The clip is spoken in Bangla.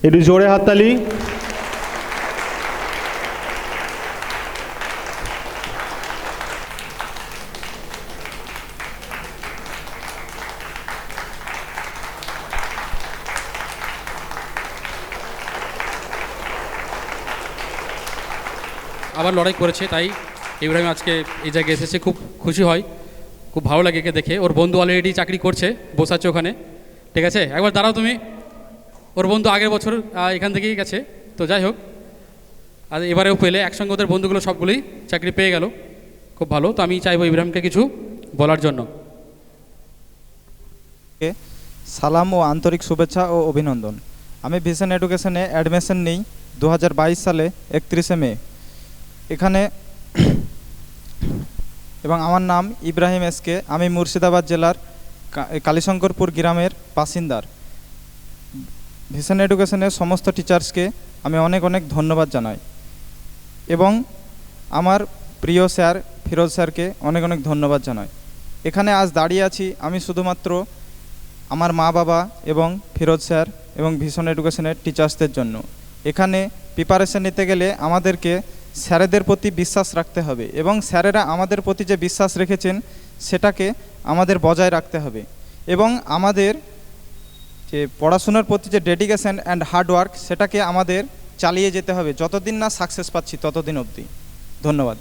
একটু জোরে হাততালি। আবার লড়াই করেছে, তাই ইব্রাহিম আজকে এই জায়গায় এসেছে, খুব খুশি হয়, খুব ভালো লাগে একে দেখে। ওর বন্ধু অলরেডি চাকরি করছে, বসাচ্ছে ওখানে, ঠিক আছে। একবার দাঁড়াও তুমি, ওর বন্ধু আগের বছর এখান থেকেই গেছে, তো যাই হোক, আর এবারেও পেলে একসঙ্গে ওদের বন্ধুগুলো সবগুলোই চাকরি পেয়ে গেল, খুব ভালো। তো আমি চাইবো ইব্রাহিমকে কিছু বলার জন্য। সালাম ও আন্তরিক শুভেচ্ছা ও অভিনন্দন। আমি ভিশন এডুকেশনে অ্যাডমিশন নিই 2022 সালে 31শে মে এখানে, এবং আমার নাম ইব্রাহিম এসকে। আমি মুর্শিদাবাদ জেলার কালীশঙ্করপুর গ্রামের বাসিন্দার। ভিশন এডুকেশনের সমস্ত টিচার্সকে আমি অনেক অনেক ধন্যবাদ জানাই, এবং আমার প্রিয় স্যার ফিরোজ স্যারকে অনেক অনেক ধন্যবাদ জানাই। এখানে আজ দাঁড়িয়ে আছি আমি শুধুমাত্র আমার মা বাবা এবং ফিরোজ স্যার এবং ভিশন এডুকেশনের টিচার্সদের জন্য। এখানে প্রিপারেশন নিতে গেলে আমাদেরকে স্যারেদের প্রতি বিশ্বাস রাখতে হবে, এবং স্যারেরা আমাদের প্রতি যে বিশ্বাস রেখেছেন সেটাকে আমাদের বজায় রাখতে হবে, এবং আমাদের যে পড়াশোনার প্রতি যে ডেডিকেশন অ্যান্ড হার্ডওয়ার্ক সেটাকে আমাদের চালিয়ে যেতে হবে, যতদিন না সাকসেস পাচ্ছি ততদিন অবধি। ধন্যবাদ।